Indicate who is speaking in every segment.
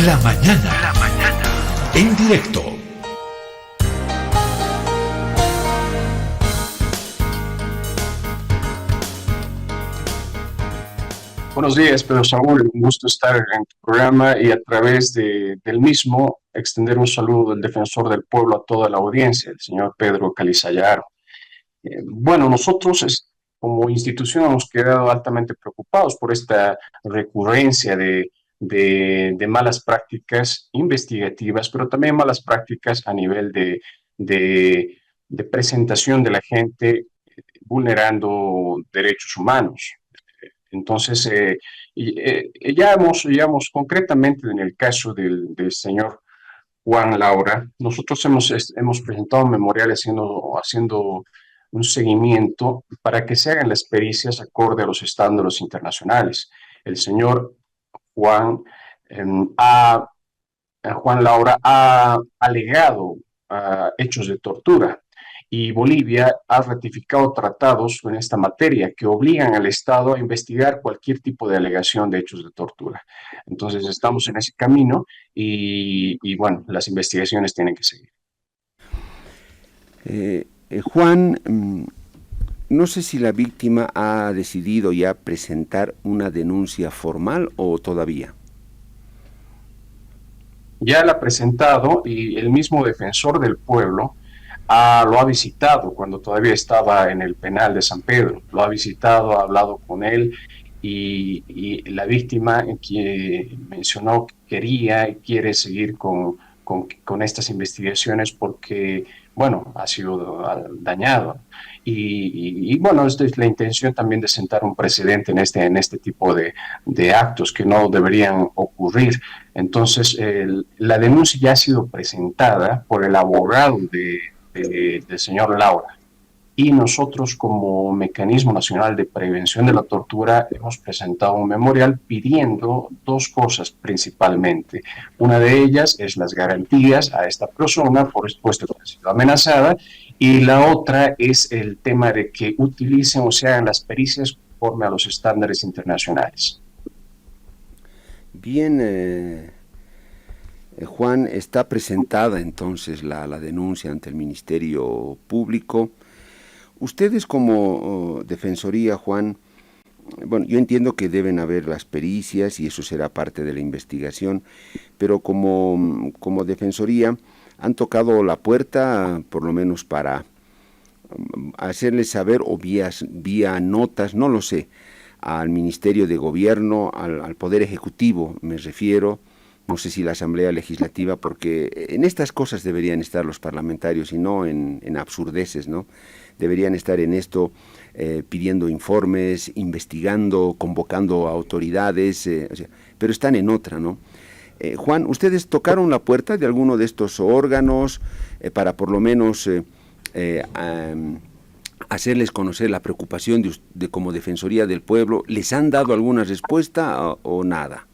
Speaker 1: La mañana. En directo.
Speaker 2: Buenos días, Pedro Saúl. Un gusto estar en tu programa y a través del mismo extender un saludo del defensor del pueblo a toda la audiencia, el señor Pedro Calizayaro. Bueno, nosotros como institución hemos quedado altamente preocupados por esta recurrencia de malas prácticas investigativas, pero también malas prácticas a nivel de presentación de la gente vulnerando derechos humanos. Entonces, ya hemos concretamente en el caso del señor Juan Laura, nosotros hemos presentado un memorial haciendo un seguimiento para que se hagan las pericias acorde a los estándares internacionales. El señor Juan, eh, ha, Juan Laura ha alegado hechos de tortura y Bolivia ha ratificado tratados en esta materia que obligan al Estado a investigar cualquier tipo de alegación de hechos de tortura. Entonces estamos en ese camino y bueno, las investigaciones tienen que seguir.
Speaker 3: Juan, no sé si la víctima ha decidido ya presentar una denuncia formal o todavía.
Speaker 2: Ya la ha presentado y el mismo defensor del pueblo lo ha visitado cuando todavía estaba en el penal de San Pedro. Lo ha visitado, ha hablado con él y la víctima que mencionó que quería y quiere seguir con estas investigaciones porque, bueno, ha sido dañado. Y bueno, esta es la intención también de sentar un precedente en este tipo de actos que no deberían ocurrir. Entonces, la denuncia ya ha sido presentada por el abogado del señor Laura. Y nosotros como Mecanismo Nacional de Prevención de la Tortura hemos presentado un memorial pidiendo dos cosas principalmente. Una de ellas es las garantías a esta persona, por supuesto que ha sido amenazada, y la otra es el tema de que utilicen o se hagan las pericias conforme a los estándares internacionales.
Speaker 3: Bien, Juan, está presentada entonces la denuncia ante el Ministerio Público. Ustedes como Defensoría, Juan, bueno, yo entiendo que deben haber las pericias y eso será parte de la investigación, pero como Defensoría han tocado la puerta, por lo menos para hacerles saber, o vía notas, no lo sé, al Ministerio de Gobierno, al Poder Ejecutivo, me refiero, no sé si la Asamblea Legislativa, porque en estas cosas deberían estar los parlamentarios y no en absurdeces, ¿no? Deberían estar en esto pidiendo informes, investigando, convocando a autoridades, pero están en otra, ¿no? Juan, ¿ustedes tocaron la puerta de alguno de estos órganos para por lo menos hacerles conocer la preocupación de como Defensoría del Pueblo? ¿Les han dado alguna respuesta o nada?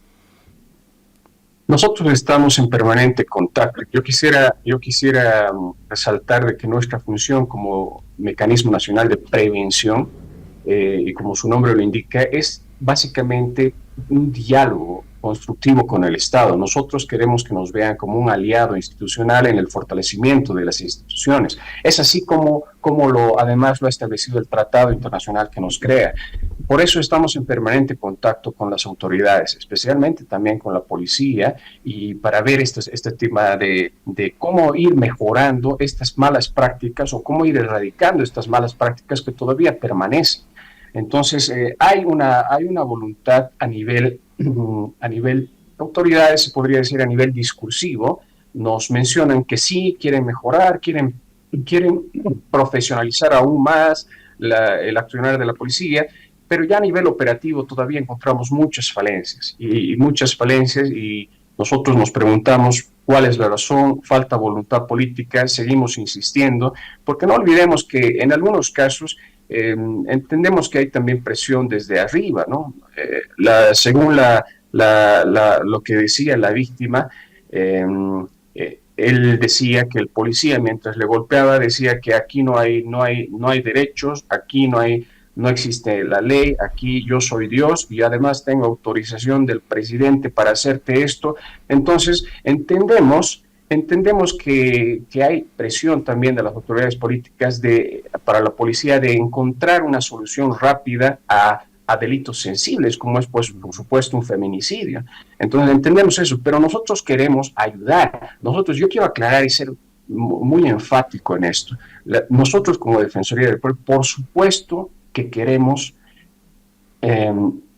Speaker 2: Nosotros estamos en permanente contacto. Yo quisiera resaltar de que nuestra función como Mecanismo Nacional de Prevención, y como su nombre lo indica, es básicamente un diálogo constructivo con el Estado. Nosotros queremos que nos vean como un aliado institucional en el fortalecimiento de las instituciones. Es así como además lo ha establecido el Tratado Internacional que nos crea. Por eso estamos en permanente contacto con las autoridades, especialmente también con la policía, y para ver este tema de cómo ir mejorando estas malas prácticas o cómo ir erradicando estas malas prácticas que todavía permanecen. Entonces, hay una voluntad a nivel autoridades, se podría decir a nivel discursivo, nos mencionan que sí, quieren mejorar, quieren profesionalizar aún más el accionar de la policía, pero ya a nivel operativo todavía encontramos muchas falencias y nosotros nos preguntamos cuál es la razón. Falta voluntad política, seguimos insistiendo, porque no olvidemos que en algunos casos entendemos que hay también presión desde arriba, ¿no? Según lo que decía la víctima, él decía que el policía mientras le golpeaba decía que aquí no hay derechos, aquí no hay no existe la ley, aquí yo soy Dios y además tengo autorización del presidente para hacerte esto. Entonces, entendemos que hay presión también de las autoridades políticas para la policía de encontrar una solución rápida a delitos sensibles, como es, pues, por supuesto, un feminicidio. Entonces, entendemos eso, pero nosotros queremos ayudar. Yo quiero aclarar y ser muy enfático en esto. Nosotros, como Defensoría del Pueblo, por supuesto que queremos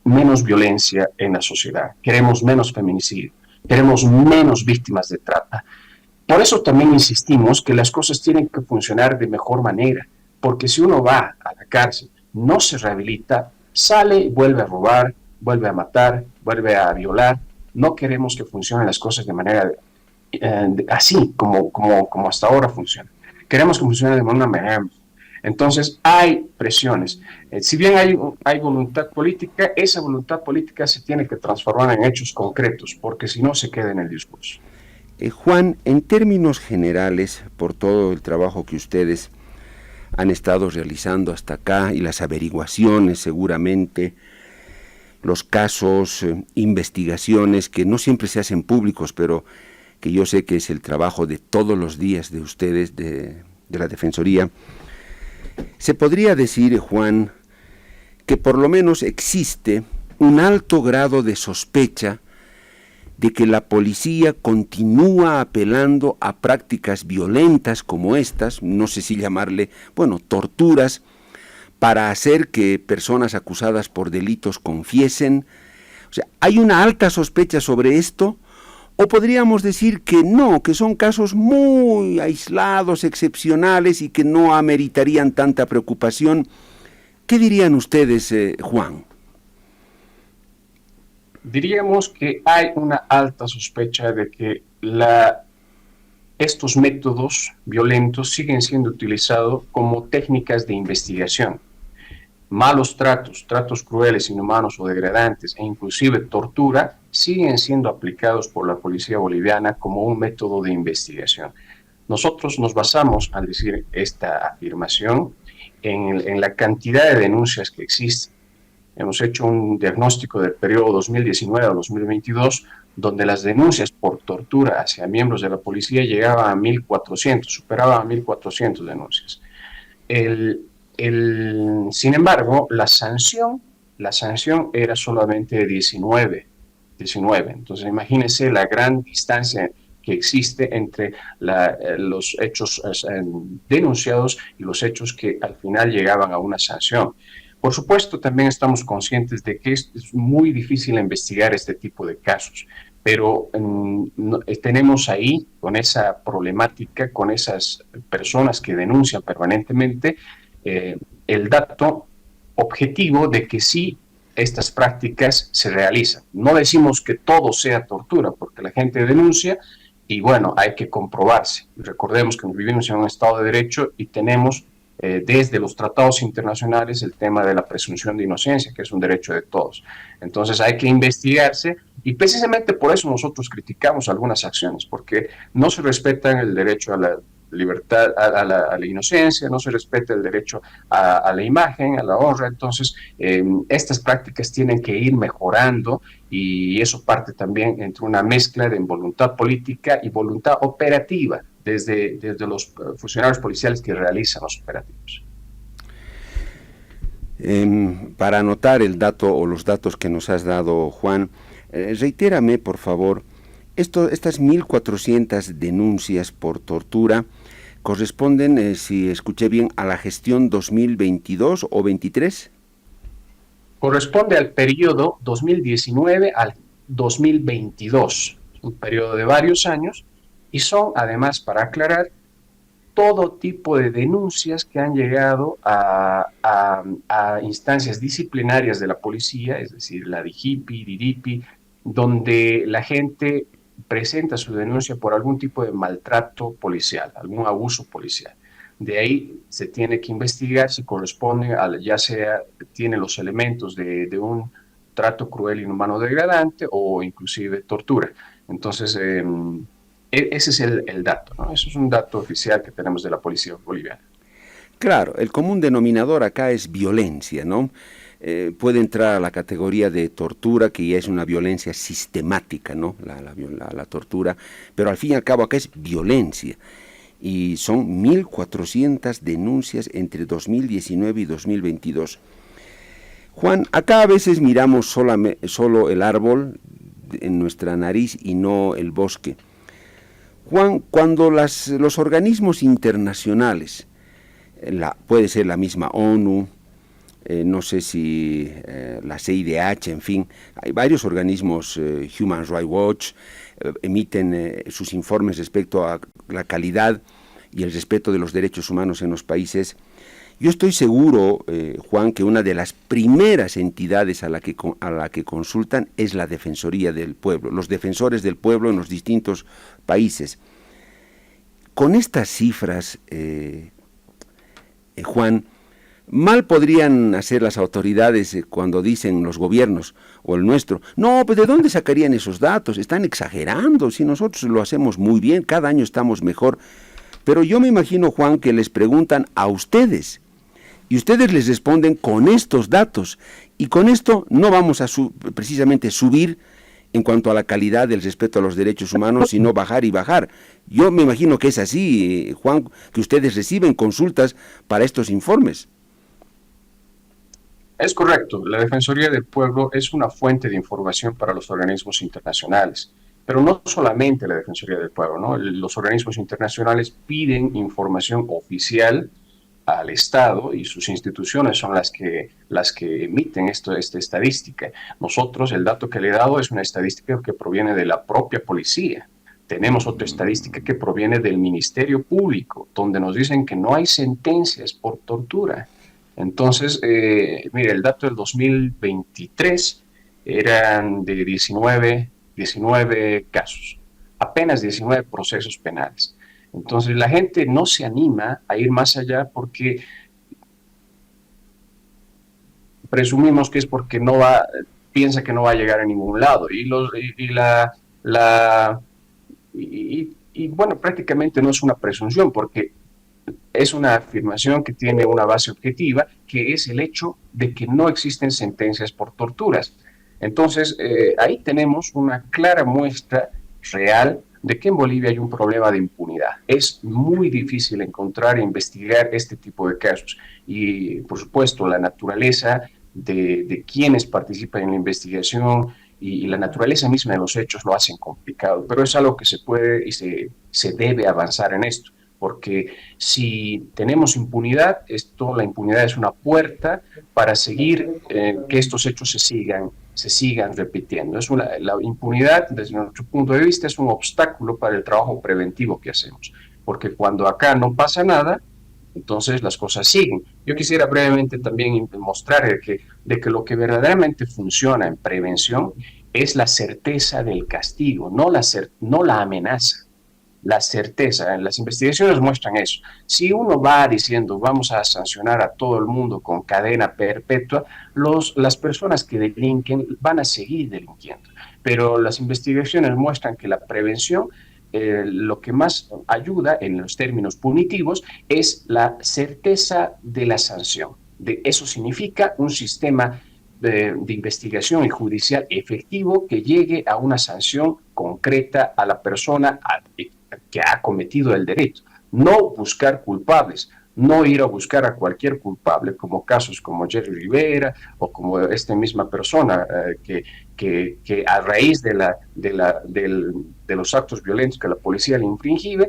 Speaker 2: menos violencia en la sociedad, queremos menos feminicidio, queremos menos víctimas de trata. Por eso también insistimos que las cosas tienen que funcionar de mejor manera, porque si uno va a la cárcel, no se rehabilita, sale y vuelve a robar, vuelve a matar, vuelve a violar. No queremos que funcionen las cosas de manera así como hasta ahora funciona. Queremos que funcione de una manera. Entonces hay presiones. Si bien hay voluntad política, esa voluntad política se tiene que transformar en hechos concretos, porque si no se queda en el discurso.
Speaker 3: Juan, en términos generales, por todo el trabajo que ustedes han estado realizando hasta acá y las averiguaciones seguramente, los casos, investigaciones que no siempre se hacen públicos, pero que yo sé que es el trabajo de todos los días de ustedes, de la Defensoría, se podría decir, Juan, que por lo menos existe un alto grado de sospecha de que la policía continúa apelando a prácticas violentas como estas, no sé si llamarle, torturas, para hacer que personas acusadas por delitos confiesen. O sea, ¿hay una alta sospecha sobre esto? ¿O podríamos decir que no, que son casos muy aislados, excepcionales y que no ameritarían tanta preocupación? ¿Qué dirían ustedes, Juan?
Speaker 2: Diríamos que hay una alta sospecha de que estos métodos violentos siguen siendo utilizados como técnicas de investigación. Malos tratos crueles, inhumanos o degradantes, e inclusive tortura, siguen siendo aplicados por la policía boliviana como un método de investigación. Nosotros nos basamos, al decir esta afirmación, en la cantidad de denuncias que existen. Hemos hecho un diagnóstico del periodo 2019 a 2022, donde las denuncias por tortura hacia miembros de la policía llegaban a 1.400, superaban a 1.400 denuncias. Sin embargo, la sanción era solamente de 19. Entonces, imagínense la gran distancia que existe entre los hechos denunciados y los hechos que al final llegaban a una sanción. Por supuesto, también estamos conscientes de que es muy difícil investigar este tipo de casos, pero tenemos ahí, con esa problemática, con esas personas que denuncian permanentemente, el dato objetivo de que sí, estas prácticas se realizan. No decimos que todo sea tortura, porque la gente denuncia y bueno, hay que comprobarse. Recordemos que vivimos en un Estado de Derecho y tenemos desde los tratados internacionales el tema de la presunción de inocencia, que es un derecho de todos. Entonces hay que investigarse y precisamente por eso nosotros criticamos algunas acciones, porque no se respetan el derecho a la libertad, a la inocencia, no se respeta el derecho a la imagen, a la honra. Entonces estas prácticas tienen que ir mejorando y eso parte también entre una mezcla de voluntad política y voluntad operativa desde los funcionarios policiales que realizan los operativos.
Speaker 3: Para anotar el dato o los datos que nos has dado, Juan, reitérame, por favor, estas 1.400 denuncias por tortura corresponden, si escuché bien, a la gestión 2022 o 23.
Speaker 2: Corresponde al periodo 2019 al 2022, un periodo de varios años, y son, además, para aclarar, todo tipo de denuncias que han llegado a instancias disciplinarias de la policía, es decir, la DIJIPI, DIRIPI, donde la gente presenta su denuncia por algún tipo de maltrato policial, algún abuso policial. De ahí se tiene que investigar si corresponde ya sea tiene los elementos de un trato cruel, inhumano, degradante o inclusive tortura. Entonces, ese es el dato, ¿no? Eso es un dato oficial que tenemos de la policía boliviana.
Speaker 3: Claro, el común denominador acá es violencia, ¿no? Puede entrar a la categoría de tortura, que ya es una violencia sistemática, ¿no? La tortura, pero al fin y al cabo acá es violencia. Y son 1.400 denuncias entre 2019 y 2022. Juan, acá a veces miramos solo el árbol en nuestra nariz y no el bosque. Juan, cuando los organismos internacionales, puede ser la misma ONU, no sé si la CIDH, en fin, hay varios organismos, Human Rights Watch, emiten sus informes respecto a la calidad y el respeto de los derechos humanos en los países. Yo estoy seguro, Juan, que una de las primeras entidades a la que consultan es la Defensoría del Pueblo, los defensores del pueblo en los distintos países. Con estas cifras, Juan, mal podrían hacer las autoridades cuando dicen los gobiernos o el nuestro, no, pues ¿de dónde sacarían esos datos? Están exagerando, si nosotros lo hacemos muy bien, cada año estamos mejor. Pero yo me imagino, Juan, que les preguntan a ustedes y ustedes les responden con estos datos y con esto no vamos a precisamente subir en cuanto a la calidad del respeto a los derechos humanos, sino bajar y bajar. Yo me imagino que es así, Juan, que ustedes reciben consultas para estos informes.
Speaker 2: Es correcto, la Defensoría del Pueblo es una fuente de información para los organismos internacionales, pero no solamente la Defensoría del Pueblo, ¿no? Los organismos internacionales piden información oficial al Estado y sus instituciones son las que emiten esta estadística. Nosotros, el dato que le he dado es una estadística que proviene de la propia policía. Tenemos otra estadística que proviene del Ministerio Público, donde nos dicen que no hay sentencias por tortura. Entonces, mire, el dato del 2023 eran de 19 casos, apenas 19 procesos penales. Entonces, la gente no se anima a ir más allá porque presumimos que es porque piensa que no va a llegar a ningún lado. Y bueno, prácticamente no es una presunción porque es una afirmación que tiene una base objetiva, que es el hecho de que no existen sentencias por torturas. Entonces, ahí tenemos una clara muestra real de que en Bolivia hay un problema de impunidad. Es muy difícil encontrar e investigar este tipo de casos. Y, por supuesto, la naturaleza de quienes participan en la investigación y la naturaleza misma de los hechos lo hacen complicado. Pero es algo que se puede y se debe avanzar en esto. Porque si tenemos impunidad, la impunidad es una puerta para seguir que estos hechos se sigan repitiendo. La impunidad, desde nuestro punto de vista, es un obstáculo para el trabajo preventivo que hacemos, porque cuando acá no pasa nada, entonces las cosas siguen. Yo quisiera brevemente también mostrar de que lo que verdaderamente funciona en prevención es la certeza del castigo, no la amenaza. La certeza, las investigaciones muestran eso. Si uno va diciendo vamos a sancionar a todo el mundo con cadena perpetua, las personas que delinquen van a seguir delinquiendo. Pero las investigaciones muestran que la prevención, lo que más ayuda en los términos punitivos es la certeza de la sanción. Eso significa un sistema de investigación y judicial efectivo que llegue a una sanción concreta a la persona que ha cometido el delito. No buscar culpables, no ir a buscar a cualquier culpable, como casos como Jerry Rivera o como esta misma persona que a raíz de los actos violentos que la policía le infringía,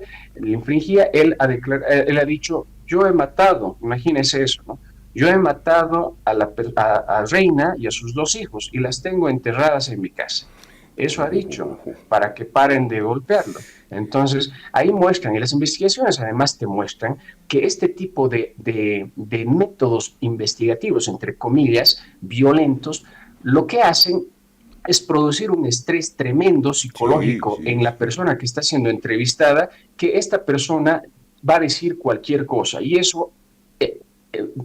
Speaker 2: él ha dicho, yo he matado, imagínense eso, ¿no? Yo he matado a Reina y a sus 2 hijos y las tengo enterradas en mi casa. Eso ha dicho, para que paren de golpearlo. Entonces, ahí muestran, y las investigaciones además te muestran, que este tipo de métodos investigativos, entre comillas, violentos, lo que hacen es producir un estrés tremendo psicológico en la persona que está siendo entrevistada, que esta persona va a decir cualquier cosa, y eso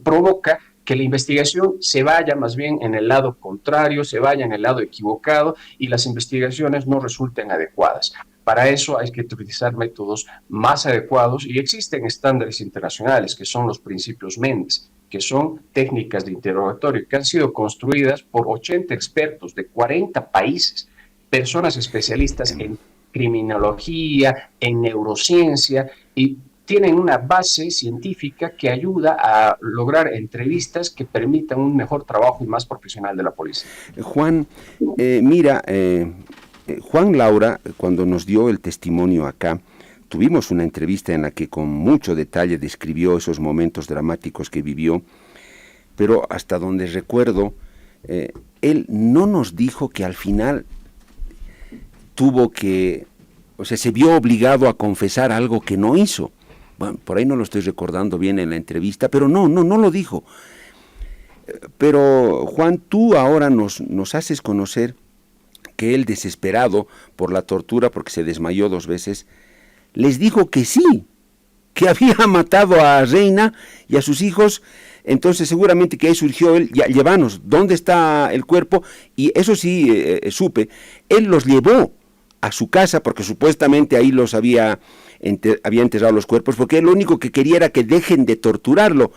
Speaker 2: provoca que la investigación se vaya más bien en el lado contrario, se vaya en el lado equivocado y las investigaciones no resulten adecuadas. Para eso hay que utilizar métodos más adecuados y existen estándares internacionales que son los principios Mendes, que son técnicas de interrogatorio que han sido construidas por 80 expertos de 40 países, personas especialistas en criminología, en neurociencia y tienen una base científica que ayuda a lograr entrevistas que permitan un mejor trabajo y más profesional de la policía.
Speaker 3: Juan, mira, Juan Laura, cuando nos dio el testimonio acá, tuvimos una entrevista en la que con mucho detalle describió esos momentos dramáticos que vivió, pero hasta donde recuerdo, él no nos dijo que al final tuvo que, o sea, se vio obligado a confesar algo que no hizo. Bueno, por ahí no lo estoy recordando bien en la entrevista, pero no lo dijo. Pero Juan, tú ahora nos haces conocer que él, desesperado por la tortura, porque se desmayó 2 veces, les dijo que sí, que había matado a Reina y a sus hijos. Entonces seguramente que ahí surgió él, ya, llévanos, ¿dónde está el cuerpo? Y eso sí, supe, él los llevó a su casa, porque supuestamente ahí los había enterrado los cuerpos, porque él lo único que quería era que dejen de torturarlo.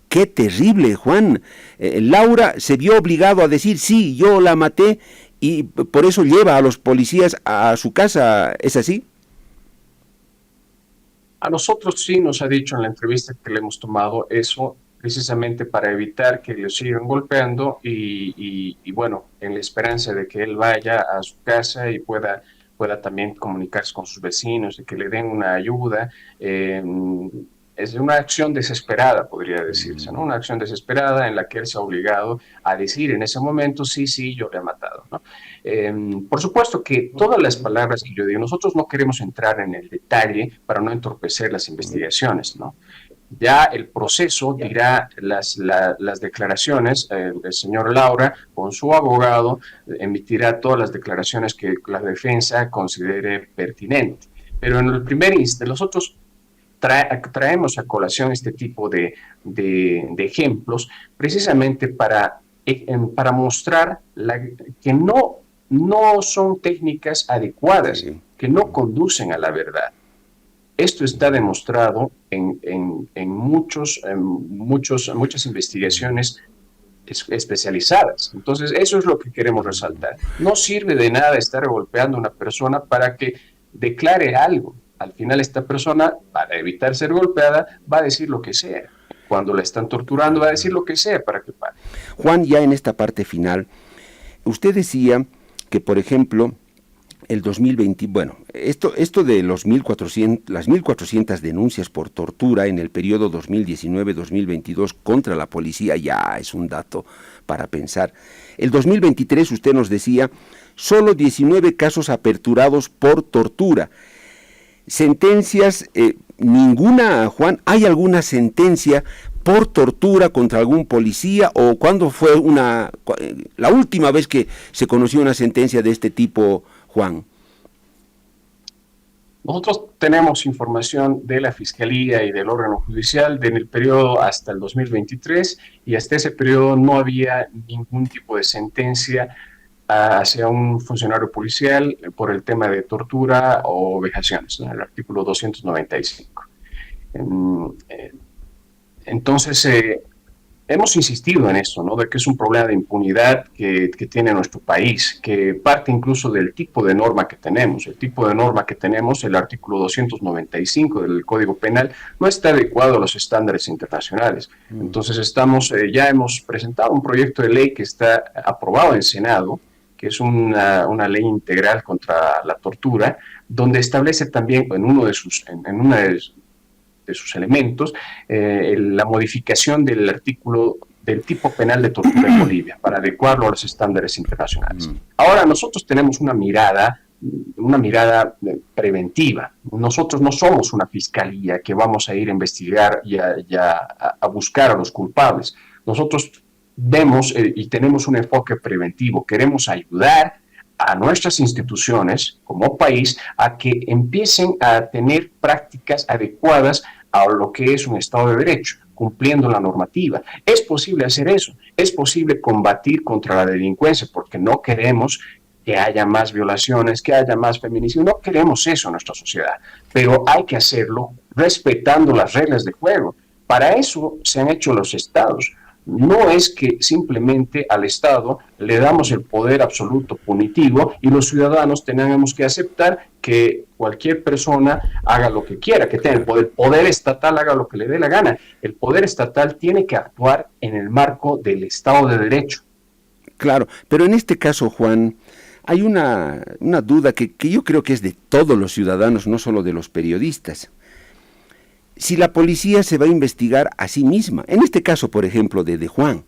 Speaker 3: ¡Qué terrible, Juan! Laura se vio obligado a decir, sí, yo la maté, y por eso lleva a los policías a su casa, ¿es así?
Speaker 2: A nosotros sí nos ha dicho en la entrevista que le hemos tomado eso, precisamente para evitar que lo sigan golpeando y bueno, en la esperanza de que él vaya a su casa y pueda también comunicarse con sus vecinos, de que le den una ayuda. Es una acción desesperada, podría decirse, ¿no? Una acción desesperada en la que él se ha obligado a decir en ese momento, sí, yo le he matado, ¿no? Por supuesto que todas las palabras que yo digo, nosotros no queremos entrar en el detalle para no entorpecer las investigaciones, ¿no? Ya el proceso dirá las declaraciones, el señor Laura con su abogado emitirá todas las declaraciones que la defensa considere pertinente. Pero en el primer instante, nosotros traemos a colación este tipo de ejemplos precisamente para mostrar que no son técnicas adecuadas, que no conducen a la verdad. Esto está demostrado en muchas investigaciones especializadas. Entonces, eso es lo que queremos resaltar. No sirve de nada estar golpeando a una persona para que declare algo. Al final, esta persona, para evitar ser golpeada, va a decir lo que sea. Cuando la están torturando, va a decir lo que sea para que pare.
Speaker 3: Juan, ya en esta parte final, usted decía que, por ejemplo, el 2020, bueno, esto de las 1.400 denuncias por tortura en el periodo 2019-2022 contra la policía ya es un dato para pensar. El 2023, usted nos decía, solo 19 casos aperturados por tortura. Sentencias, ninguna, Juan. ¿Hay alguna sentencia por tortura contra algún policía? ¿O cuándo fue la última vez que se conoció una sentencia de este tipo, Juan?
Speaker 2: Nosotros tenemos información de la Fiscalía y del órgano judicial del periodo hasta el 2023 y hasta ese periodo no había ningún tipo de sentencia hacia un funcionario policial por el tema de tortura o vejaciones, ¿no? El artículo 295. Entonces, hemos insistido en eso, ¿no? De que es un problema de impunidad que tiene nuestro país, que parte incluso del tipo de norma que tenemos. El tipo de norma que tenemos, el artículo 295 del Código Penal, no está adecuado a los estándares internacionales. Entonces, ya hemos presentado un proyecto de ley que está aprobado en Senado, que es una ley integral contra la tortura, donde establece también en uno de sus elementos, la modificación del artículo del tipo penal de tortura en Bolivia para adecuarlo a los estándares internacionales. Ahora nosotros tenemos una mirada preventiva. Nosotros no somos una fiscalía que vamos a ir a investigar y a buscar a los culpables. Nosotros vemos y tenemos un enfoque preventivo. Queremos ayudar a nuestras instituciones como país a que empiecen a tener prácticas adecuadas a lo que es un Estado de Derecho, cumpliendo la normativa. Es posible hacer eso, es posible combatir contra la delincuencia, porque no queremos que haya más violaciones, que haya más feminicidio. No queremos eso en nuestra sociedad, pero hay que hacerlo respetando las reglas de juego. Para eso se han hecho los estados. No es que simplemente al Estado le damos el poder absoluto punitivo y los ciudadanos tengamos que aceptar que cualquier persona haga lo que quiera, que tenga el poder estatal haga lo que le dé la gana. El poder estatal tiene que actuar en el marco del Estado de Derecho.
Speaker 3: Claro, pero en este caso, Juan, hay una duda que yo creo que es de todos los ciudadanos, no solo de los periodistas. Si la policía se va a investigar a sí misma, en este caso, por ejemplo, de Juan,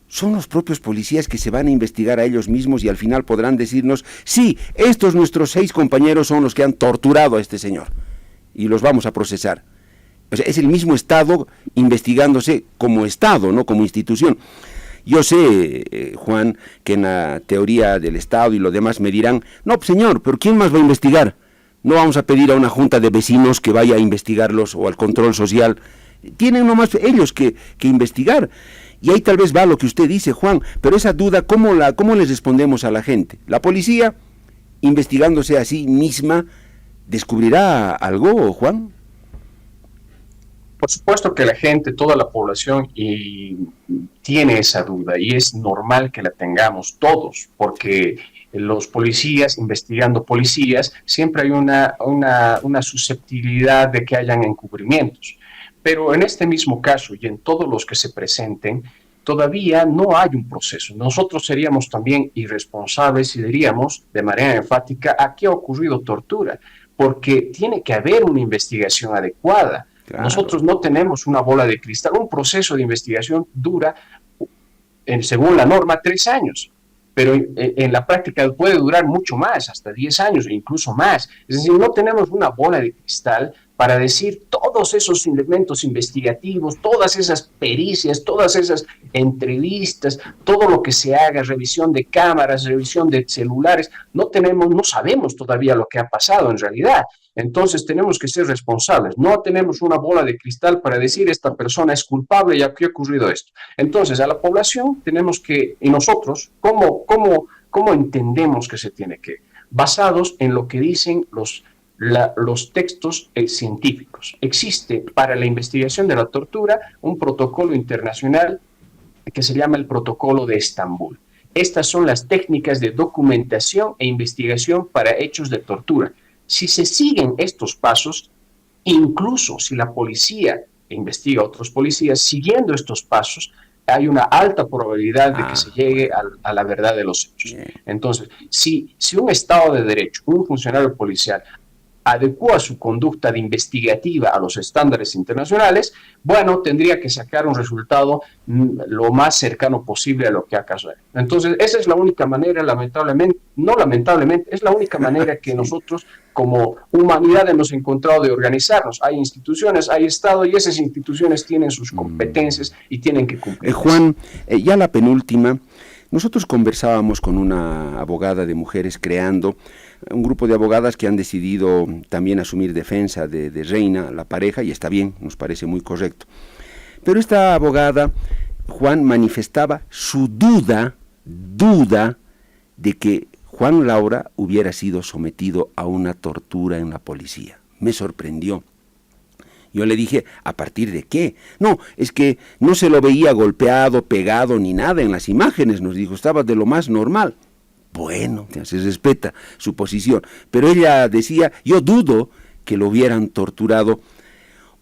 Speaker 3: son los propios policías que se van a investigar a ellos mismos y al final podrán decirnos, sí, estos nuestros 6 compañeros son los que han torturado a este señor y los vamos a procesar. O sea, es el mismo Estado investigándose como Estado, no como institución. Yo sé, Juan, que en la teoría del Estado y lo demás me dirán, no, señor, pero ¿quién más va a investigar? No vamos a pedir a una junta de vecinos que vaya a investigarlos o al control social. Tienen nomás ellos que investigar. Y ahí tal vez va lo que usted dice, Juan, pero esa duda, ¿cómo les respondemos a la gente? La policía, investigándose a sí misma, ¿descubrirá algo, Juan?
Speaker 2: Por supuesto que la gente, toda la población tiene esa duda y es normal que la tengamos todos, porque los policías, investigando policías, siempre hay una susceptibilidad de que hayan encubrimientos. Pero en este mismo caso y en todos los que se presenten, todavía no hay un proceso. Nosotros seríamos también irresponsables y diríamos de manera enfática, aquí ha ocurrido tortura, porque tiene que haber una investigación adecuada. Claro. Nosotros no tenemos una bola de cristal. Un proceso de investigación dura, según la norma, 3 años. Pero en la práctica puede durar mucho más, hasta 10 años e incluso más. Es decir, no tenemos una bola de cristal para decir todos esos elementos investigativos, todas esas pericias, todas esas entrevistas, todo lo que se haga, revisión de cámaras, revisión de celulares, no sabemos todavía lo que ha pasado en realidad. Entonces tenemos que ser responsables. No tenemos una bola de cristal para decir esta persona es culpable y aquí ha ocurrido esto. Entonces a la población tenemos que, y nosotros, ¿cómo entendemos que se tiene que? Basados en lo que dicen los textos científicos. Existe para la investigación de la tortura un protocolo internacional que se llama el Protocolo de Estambul. Estas son las técnicas de documentación e investigación para hechos de tortura. Si se siguen estos pasos, incluso si la policía investiga a otros policías, siguiendo estos pasos, hay una alta probabilidad de que se llegue a la verdad de los hechos. Entonces, si un Estado de Derecho, un funcionario policial, adecua su conducta de investigativa a los estándares internacionales, bueno, tendría que sacar un resultado lo más cercano posible a lo que acaso es. Entonces, esa es la única manera, es la única manera que nosotros como humanidad hemos encontrado de organizarnos. Hay instituciones, hay Estado, y esas instituciones tienen sus competencias y tienen que cumplir.
Speaker 3: Juan, ya la penúltima, nosotros conversábamos con una abogada de Mujeres Creando, un grupo de abogadas que han decidido también asumir defensa de Reina, la pareja, y está bien, nos parece muy correcto. Pero esta abogada, Juan, manifestaba su duda de que Juan Laura hubiera sido sometido a una tortura en la policía. Me sorprendió. Yo le dije, ¿a partir de qué? No, es que no se lo veía golpeado, pegado, ni nada en las imágenes, nos dijo, estaba de lo más normal. Bueno, se respeta su posición, pero ella decía, yo dudo que lo hubieran torturado.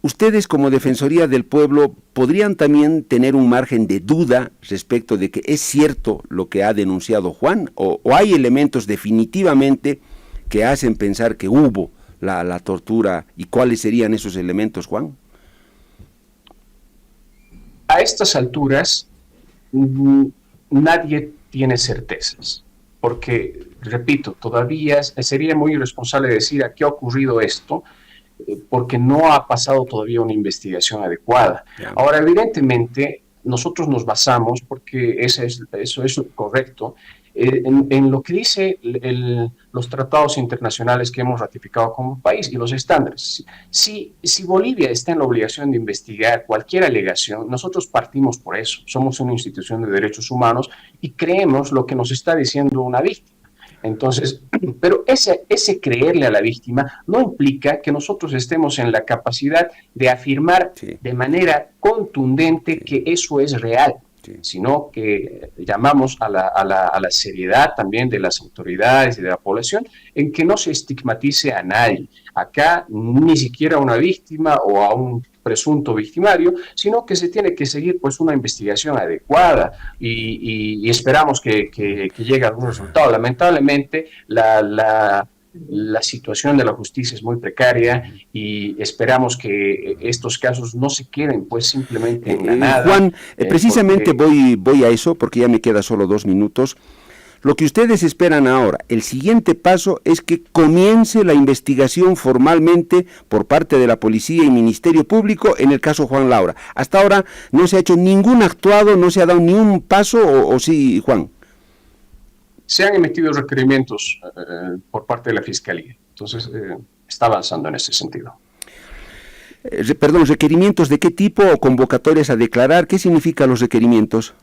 Speaker 3: ¿Ustedes como Defensoría del Pueblo podrían también tener un margen de duda respecto de que es cierto lo que ha denunciado Juan? ¿O hay elementos definitivamente que hacen pensar que hubo la tortura? ¿Y cuáles serían esos elementos, Juan?
Speaker 2: A estas alturas, nadie tiene certezas. Porque, repito, todavía sería muy irresponsable decir a qué ha ocurrido esto, porque no ha pasado todavía una investigación adecuada. Ahora, evidentemente, nosotros nos basamos, porque eso es correcto, en lo que dice los tratados internacionales que hemos ratificado como país y los estándares. Si Bolivia está en la obligación de investigar cualquier alegación, nosotros partimos por eso. Somos una institución de derechos humanos y creemos lo que nos está diciendo una víctima. Entonces, pero ese creerle a la víctima no implica que nosotros estemos en la capacidad de afirmar
Speaker 3: Sí,
Speaker 2: de manera contundente
Speaker 3: sí,
Speaker 2: que eso es real,
Speaker 3: sí.
Speaker 2: sino que llamamos a la seriedad también de las autoridades y de la población en que no se estigmatice a nadie. Acá ni siquiera a una víctima o a un presunto victimario, sino que se tiene que seguir pues una investigación adecuada y esperamos que llegue a algún resultado. Lamentablemente la situación de la justicia es muy precaria y esperamos que estos casos no se queden pues simplemente en la nada.
Speaker 3: Juan, precisamente
Speaker 2: Porque
Speaker 3: voy a eso, porque ya me queda solo 2 minutos. Lo que ustedes esperan ahora, el siguiente paso es que comience la investigación formalmente por parte de la policía y Ministerio Público en el caso Juan Laura. Hasta ahora no se ha hecho ningún actuado, no se ha dado ni un paso, o sí, Juan.
Speaker 2: se han emitido requerimientos por parte de la Fiscalía, entonces está avanzando en ese sentido.
Speaker 3: Perdón, ¿requerimientos de qué tipo o convocatorias a declarar? ¿Qué significan los requerimientos?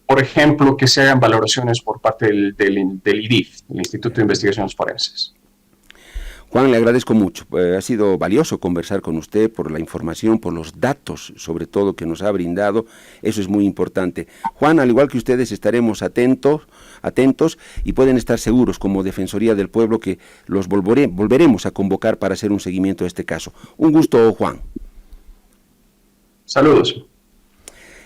Speaker 2: Por ejemplo, que se hagan valoraciones por parte del IDIF, el Instituto de Investigaciones Forenses.
Speaker 3: Juan, le agradezco mucho. Ha sido valioso conversar con usted por la información, por los datos, sobre todo, que nos ha brindado. Eso es muy importante. Juan, al igual que ustedes, estaremos atentos y pueden estar seguros, como Defensoría del Pueblo, que los volveremos a convocar para hacer un seguimiento de este caso. Un gusto, Juan.
Speaker 2: Saludos.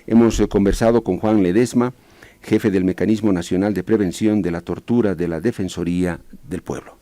Speaker 3: Hemos conversado con Juan Ledesma, jefe del Mecanismo Nacional de Prevención de la Tortura de la Defensoría del Pueblo.